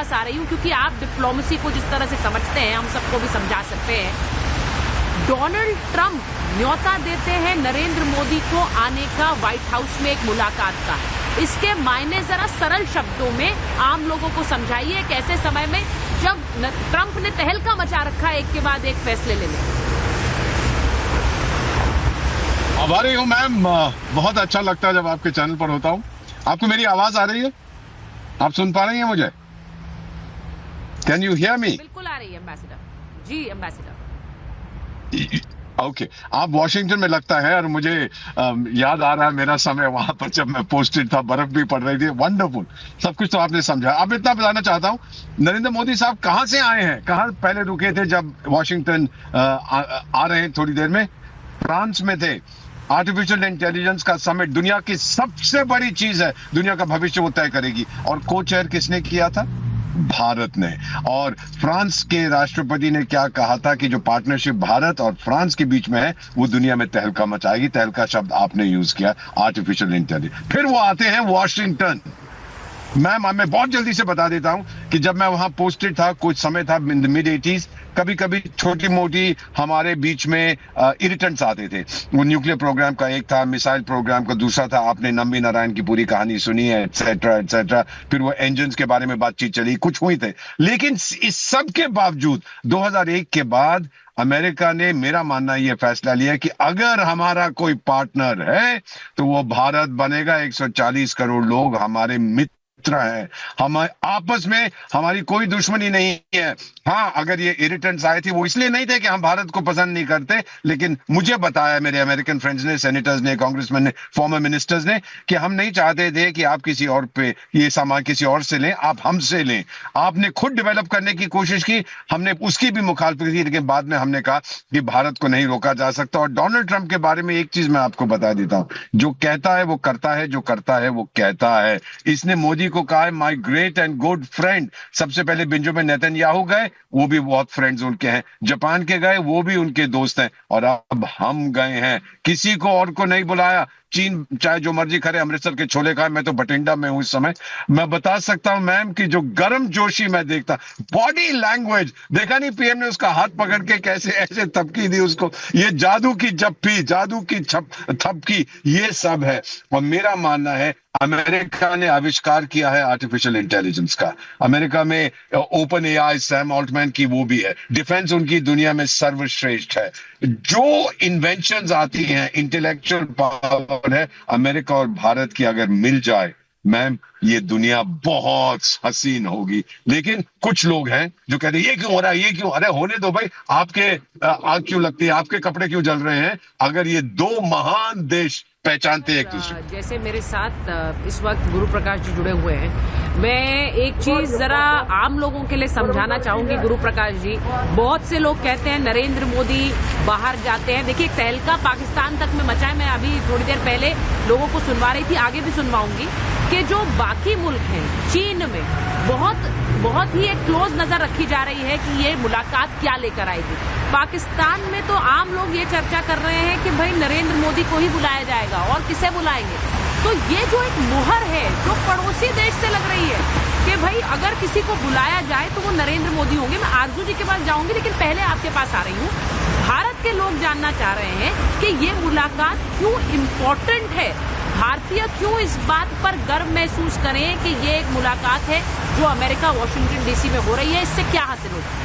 पास आ रही हूं क्योंकि आप डिप्लोमेसी को जिस तरह से समझते हैं हम सबको भी समझा सकते हैं। डोनाल्ड ट्रंप न्योता देते हैं नरेंद्र मोदी को आने का व्हाइट हाउस में एक मुलाकात का। इसके मायने जरा सरल शब्दों में आम लोगों को समझाइए कि ऐसे समय में जब ट्रंप ने तहलका मचा रखा है एक के बाद एक फैसले लेने। आभारी हूँ मैम, बहुत अच्छा लगता है जब आपके चैनल पर होता हूँ। आपको मेरी आवाज आ रही है? आप सुन पा रही हैं मुझे? Can you hear me? बिल्कुल आ रही है एम्बेसडर जी, एम्बेसडर। ओके आप वॉशिंगटन में लगता है, और मुझे याद आ रहा है मेरा समय वहां पर जब मैं पोस्टेड था, बर्फ भी पड़ रही थी। वंडरफुल, सब कुछ तो आपने समझा। अब इतना बताना चाहता हूँ, नरेंद्र मोदी साहब कहाँ से आए हैं, कहाँ पहले रुके थे जब वॉशिंगटन आ रहे हैं थोड़ी देर में? फ्रांस में थे। आर्टिफिशियल इंटेलिजेंस का समिट दुनिया की सबसे बड़ी चीज है, दुनिया का भविष्य वो तय करेगी। और को चेयर किसने किया था? भारत ने। और फ्रांस के राष्ट्रपति ने क्या कहा था कि जो पार्टनरशिप भारत और फ्रांस के बीच में है वो दुनिया में तहलका मचाएगी। तहलका शब्द आपने यूज किया, आर्टिफिशियल इंटेलिजेंस। फिर वो आते हैं वॉशिंगटन। मैम मैं बहुत जल्दी से बता देता हूं कि जब मैं वहां पोस्टेड था, कुछ समय था मिड 80s, कभी कभी छोटी मोटी हमारे बीच में इरिटेंट्स आते थे। वो न्यूक्लियर प्रोग्राम का एक था, मिसाइल प्रोग्राम का दूसरा था। आपने नंबी नारायण की पूरी कहानी सुनी है, एटसेट्रा एटसेट्रा। फिर वो इंजन्स के बारे में बातचीत चली, कुछ हुई थे। लेकिन इस सब के बावजूद 2001 के बाद अमेरिका ने, मेरा मानना यह फैसला लिया कि अगर हमारा कोई पार्टनर है तो वो भारत बनेगा। 140 करोड़ लोग हमारे मित्र है, हम आपस में हमारी कोई दुश्मनी नहीं है। हाँ, अगर ये इरिटेंट्स आए थे वो इसलिए नहीं थे कि हम भारत को पसंद नहीं करते, लेकिन मुझे बताया मेरे अमेरिकन फ्रेंड्स ने, सेनेटर्स ने, कांग्रेसमैन ने, फॉर्मर मिनिस्टर्स ने कि हम नहीं चाहते थे कि आप किसी और पे ये सामान किसी और से लें, आप हमसे लें। आपने खुद डेवलप करने की कोशिश की, हमने उसकी भी मुखालफत की, लेकिन बाद में हमने कहा कि भारत को नहीं रोका जा सकता। और डोनाल्ड ट्रंप के बारे में एक चीज मैं आपको बता देता हूं, जो कहता है वो करता है, जो करता है वो कहता है। इसने मोदी को कहा है my great and good friend. सबसे पहले बेंजामिन नेतन्याहू गए, वो भी बहुत फ्रेंड्स उनके हैं। जापान के गए, वो भी उनके दोस्त हैं। और अब हम गए हैं, किसी को और को नहीं बुलाया। चीन चाहे जो मर्जी करे, अमृतसर के छोले खाए, मैं तो बठिंडा में हूं इस समय। मैं बता सकता हूं मैम कि जो गर्म जोशी मैं देखता, बॉडी लैंग्वेज देखा नहीं, पीएम ने उसका हाथ पकड़ के कैसे ऐसे थपकी दी उसको, ये जादू की जप्पी, जादू की थपकी, ये सब है। और मेरा मानना है अमेरिका ने आविष्कार किया है आर्टिफिशियल इंटेलिजेंस का। अमेरिका में ओपन एआई, सैम ऑल्टमैन की वो भी है। डिफेंस उनकी दुनिया में सर्वश्रेष्ठ है। जो इन्वेंशंस आती हैं, इंटेलेक्चुअल पावर है, अमेरिका और भारत की अगर मिल जाए मैम, ये दुनिया बहुत हसीन होगी। लेकिन कुछ लोग हैं जो कहते हैं ये क्यों हो रहा है, ये क्यों। अरे होने दो भाई, आपके आग क्यों लगती है, आपके कपड़े क्यों जल रहे हैं, अगर ये दो महान देश पहचानते हैं एक दूसरे। जैसे मेरे साथ इस वक्त गुरु प्रकाश जी जुड़े हुए हैं, मैं एक चीज जरा आम लोगों के लिए समझाना चाहूंगी। गुरु प्रकाश जी, बहुत से लोग कहते हैं नरेंद्र मोदी बाहर जाते हैं। देखिए, तहलका पाकिस्तान तक में मचा है। मैं अभी थोड़ी देर पहले लोगों को सुनवा रही थी, आगे भी सुनवाऊंगी, कि जो बाकी मुल्क हैं, चीन में बहुत ही एक क्लोज नजर रखी जा रही है कि ये मुलाकात क्या लेकर आएगी। पाकिस्तान में तो आम लोग ये चर्चा कर रहे हैं कि भाई नरेंद्र मोदी को ही बुलाया जाएगा, और किसे बुलाएंगे। तो ये जो एक मुहर है जो पड़ोसी देश से लग रही है कि भाई अगर किसी को बुलाया जाए तो वो नरेंद्र मोदी होंगे। मैं आरजू जी के पास जाऊंगी, लेकिन पहले आपके पास आ रही हूँ। भारत के लोग जानना चाह रहे हैं कि ये मुलाकात क्यों इम्पोर्टेंट है, भारतीय क्यों इस बात पर गर्व महसूस करें कि ये एक मुलाकात है जो अमेरिका वॉशिंगटन डीसी में हो रही है, इससे क्या हासिल होगा?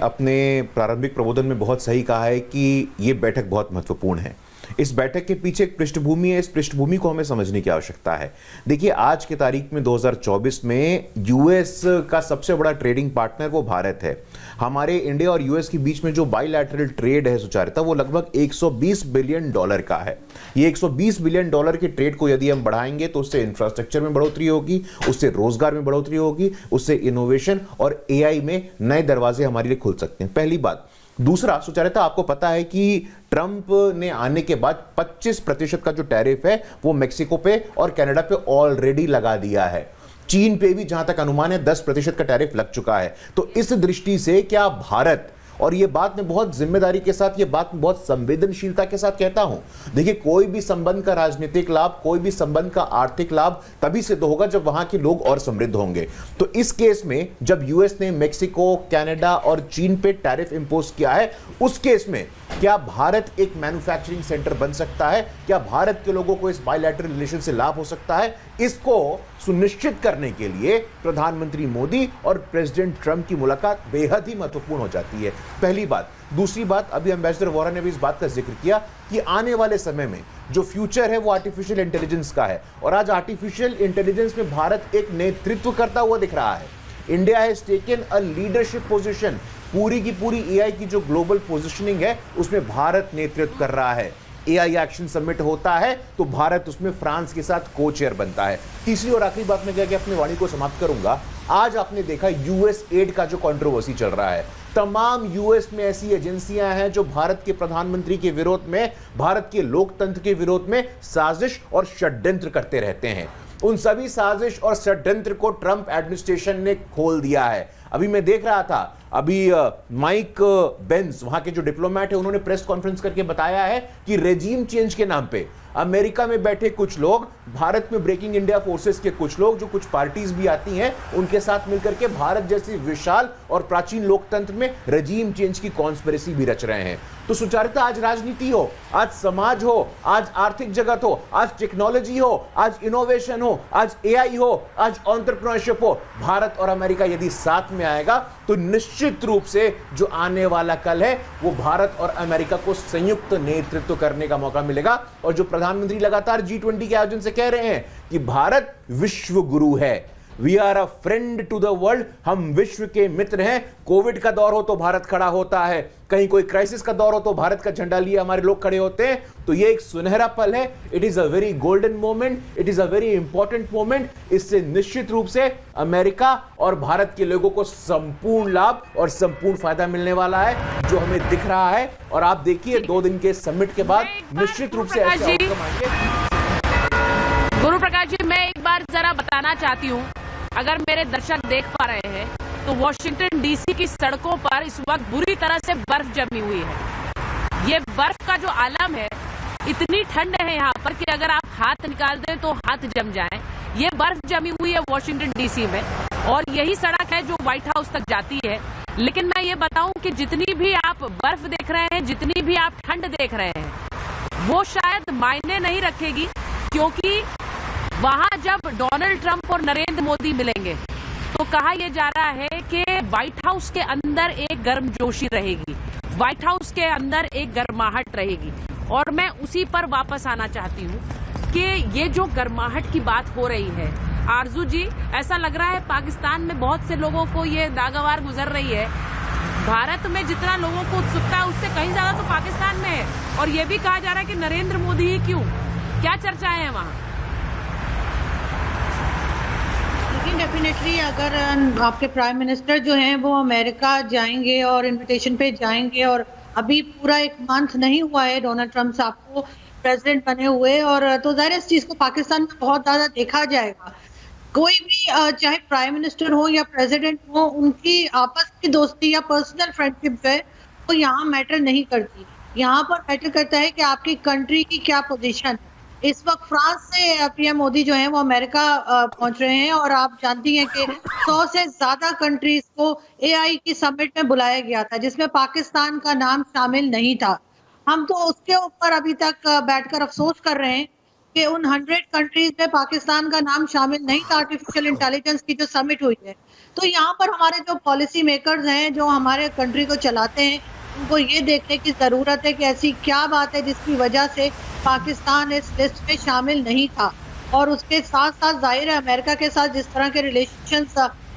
अपने प्रारंभिक प्रबोधन में बहुत सही कहा है कि ये बैठक बहुत महत्वपूर्ण है। इस बैठक के पीछे एक पृष्ठभूमि है, इस पृष्ठभूमि को हमें समझने की आवश्यकता है। देखिए, आज के तारीख में 2024 में यूएस का सबसे बड़ा ट्रेडिंग पार्टनर वो भारत है। हमारे इंडिया और यूएस के बीच में जो बायलैटरल ट्रेड है सुचारिता, वो लगभग 120 बिलियन डॉलर का है। ये 120 बिलियन डॉलर के ट्रेड को यदि हम बढ़ाएंगे तो उससे इंफ्रास्ट्रक्चर में बढ़ोतरी होगी, उससे रोजगार में बढ़ोतरी होगी, उससे इनोवेशन और एआई में नए दरवाजे हमारे लिए खुल सकते हैं। पहली बात। दूसरा, सुचारिता, आपको पता है कि ट्रंप ने आने के बाद 25% का जो टैरिफ है वो मेक्सिको पे और कनाडा पे ऑलरेडी लगा दिया है। चीन पे भी जहां तक अनुमान है 10% का टैरिफ लग चुका है। तो इस दृष्टि से क्या भारत और ये बात मैं बहुत जिम्मेदारी के साथ, ये बात मैं बहुत संवेदनशीलता के साथ कहता हूं। देखिए, कोई भी संबंध का राजनीतिक लाभ, कोई भी संबंध का आर्थिक लाभ तभी सिद्ध होगा जब वहां के लोग और समृद्ध होंगे। तो इस केस में जब यूएस ने मेक्सिको, कनाडा और चीन पे टैरिफ इंपोज किया है, उस केस में क्या भारत एक मैन्युफैक्चरिंग सेंटर बन सकता है? क्या भारत के लोगों को इस बायलैटरल रिलेशन से लाभ हो सकता है? इसको सुनिश्चित करने के लिए प्रधानमंत्री मोदी और प्रेसिडेंट ट्रंप की मुलाकात बेहद ही महत्वपूर्ण हो जाती है, पहली बात। दूसरी बात, अभी एम्बेसडर वोरा ने भी इस बात का जिक्र किया कि आने वाले समय में जो फ्यूचर है वो आर्टिफिशियल इंटेलिजेंस का है, और आज आर्टिफिशियल इंटेलिजेंस में भारत एक नेतृत्व करता हुआ दिख रहा है। India has taken a leadership position. पूरी की पूरी एआई की जो ग्लोबल पोजीशनिंग है उसमें भारत नेतृत्व कर रहा है। एआई एक्शन समिट होता है तो भारत उसमें फ्रांस के साथ को चेयर बनता है। तीसरी और आखिरी बात मैं कह के अपनी वाणी को समाप्त करूंगा। आज आपने देखा यूएस एड का जो कंट्रोवर्सी चल रहा है, तमाम यूएस में ऐसी एजेंसियां हैं जो भारत के प्रधानमंत्री के विरोध में, भारत के लोकतंत्र के विरोध में साजिश और षड्यंत्र करते रहते हैं। उन सभी साजिश और षड्यंत्र को ट्रंप एडमिनिस्ट्रेशन ने खोल दिया है। अभी मैं देख रहा था, अभी माइक बेंस वहां के जो डिप्लोमेट है, उन्होंने प्रेस कॉन्फ्रेंस करके बताया है कि रेजिम चेंज के नाम पे अमेरिका में बैठे कुछ लोग, भारत में ब्रेकिंग इंडिया फोर्सेस के कुछ लोग, जो कुछ पार्टीज भी आती हैं, उनके साथ मिलकर के भारत जैसी विशाल और प्राचीन लोकतंत्र में रेजिम चेंज की कॉन्स्पिरेसी भी रच रहे हैं। तो सुचारुता, आज राजनीति हो, आज समाज हो, आज आर्थिक जगत हो, आज टेक्नोलॉजी हो, आज इनोवेशन हो, आज एआई हो, आज एंटरप्रेन्योरशिप हो, भारत और अमेरिका यदि साथ में आएगा तो निश्चित रूप से जो आने वाला कल है वो भारत और अमेरिका को संयुक्त नेतृत्व करने का मौका मिलेगा। और जो प्रधानमंत्री लगातार G20 के आयोजन से कह रहे हैं कि भारत विश्व गुरु है, we are a friend to the world, हम विश्व के मित्र हैं। कोविड का दौर हो तो भारत खड़ा होता है, कहीं कोई क्राइसिस का दौर हो तो भारत का झंडा लिए हमारे लोग खड़े होते हैं। तो ये एक सुनहरा पल है। It is a very golden moment, it is a very important moment. इससे निश्चित रूप से अमेरिका और भारत के लोगों को संपूर्ण लाभ और संपूर्ण फायदा मिलने वाला है, जो हमें दिख रहा है। और आप देखिए 2 दिन के समिट के बाद निश्चित रूप से ऐसे आउटकम आएंगे। गुरु प्रकाश जी, मैं एक बार जरा बताना चाहती हूँ, अगर मेरे दर्शक देख पा रहे हैं तो वॉशिंगटन डीसी की सड़कों पर इस वक्त बुरी तरह से बर्फ जमी हुई है। ये बर्फ का जो आलम है, इतनी ठंड है यहाँ पर कि अगर आप हाथ निकाल दें तो हाथ जम जाएं। ये बर्फ जमी हुई है वॉशिंगटन डीसी में, और यही सड़क है जो व्हाइट हाउस तक जाती है। लेकिन मैं ये बताऊं कि जितनी भी आप बर्फ देख रहे हैं, जितनी भी आप ठंड देख रहे हैं, वो शायद मायने नहीं रखेगी, क्योंकि वहां जब डोनाल्ड ट्रंप और नरेंद्र मोदी मिलेंगे तो कहा यह जा रहा है कि व्हाइट हाउस के अंदर एक गर्मजोशी रहेगी, व्हाइट हाउस के अंदर एक गर्माहट रहेगी। और मैं उसी पर वापस आना चाहती हूँ कि ये जो गर्माहट की बात हो रही है, आरजू जी, ऐसा लग रहा है पाकिस्तान में बहुत से लोगों को ये नागवार गुजर रही है। भारत में जितना लोगों को उत्सुकता है उससे कहीं ज्यादा तो पाकिस्तान में है। और ये भी कहा जा रहा है कि नरेंद्र मोदी ही क्यों, क्या चर्चाएं हैं वहां? लेकिन डेफिनेटली अगर आपके प्राइम मिनिस्टर जो हैं वो अमेरिका जाएंगे और इनविटेशन पे जाएंगे, और अभी पूरा 1 मंथ नहीं हुआ है डोनाल्ड ट्रंप साहब को प्रेसिडेंट बने हुए, और तो ज़ाहिर इस चीज़ को पाकिस्तान में बहुत ज़्यादा देखा जाएगा। कोई भी चाहे प्राइम मिनिस्टर हो या प्रेसिडेंट हो, उनकी आपस की दोस्ती या पर्सनल फ्रेंडशिप जो है वो यहाँ मैटर नहीं करती। यहाँ पर मैटर करता है कि आपकी कंट्री की क्या पोजीशन है। इस वक्त फ्रांस से पीएम मोदी जो है वो अमेरिका पहुंच रहे हैं, और आप जानती हैं कि 100 से ज्यादा कंट्रीज को एआई की समिट में बुलाया गया था, जिसमें पाकिस्तान का नाम शामिल नहीं था। हम तो उसके ऊपर अभी तक बैठकर अफसोस कर रहे हैं कि उन 100 कंट्रीज में पाकिस्तान का नाम शामिल नहीं था आर्टिफिशियल इंटेलिजेंस की जो समिट हुई है। तो यहाँ पर हमारे जो पॉलिसी मेकर्स हैं, जो हमारे कंट्री को चलाते हैं, उनको ये देखने की ज़रूरत है कि ऐसी क्या बात है जिसकी वजह से पाकिस्तान इस लिस्ट में शामिल नहीं था। और उसके साथ साथ जाहिर है अमेरिका के साथ जिस तरह के रिलेशंस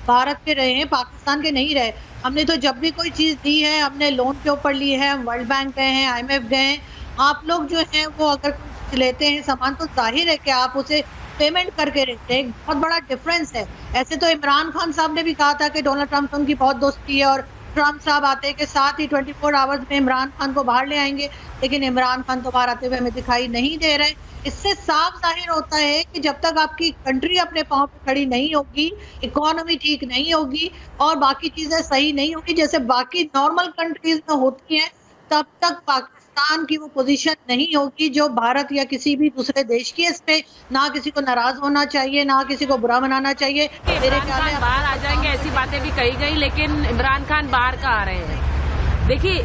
भारत के रहे हैं, पाकिस्तान के नहीं रहे। हमने तो जब भी कोई चीज़ दी है, हमने लोन के ऊपर ली है, हम वर्ल्ड बैंक गए हैं, IMF गए हैं। आप लोग जो हैं वो अगर कुछ लेते हैं सामान, तो जाहिर है कि आप उसे पेमेंट करके रहते हैं। बहुत बड़ा डिफरेंस है। ऐसे तो इमरान खान साहब ने भी कहा था कि डोनाल्ड ट्रंप से उनकी बहुत दोस्ती है और ट्रम्प साहब आते के साथ ही 24 आवर्स में इमरान खान को बाहर ले आएंगे, लेकिन इमरान खान तो बाहर आते हुए हमें दिखाई नहीं दे रहे। इससे साफ जाहिर होता है कि जब तक आपकी कंट्री अपने पांव पे खड़ी नहीं होगी, इकोनॉमी ठीक नहीं होगी और बाकी चीजें सही नहीं होगी जैसे बाकी नॉर्मल कंट्रीज में होती हैं, तब तक पाकिस्तान की वो पोजीशन नहीं होगी जो भारत या किसी भी दूसरे देश की है। इस पे ना किसी को नाराज होना चाहिए, ना किसी को बुरा मनाना चाहिए। मेरे इमरान ख्याल खान में बाहर आ जाएंगे ऐसी बातें भी कही गई, लेकिन इमरान खान बाहर का आ रहे हैं। देखिए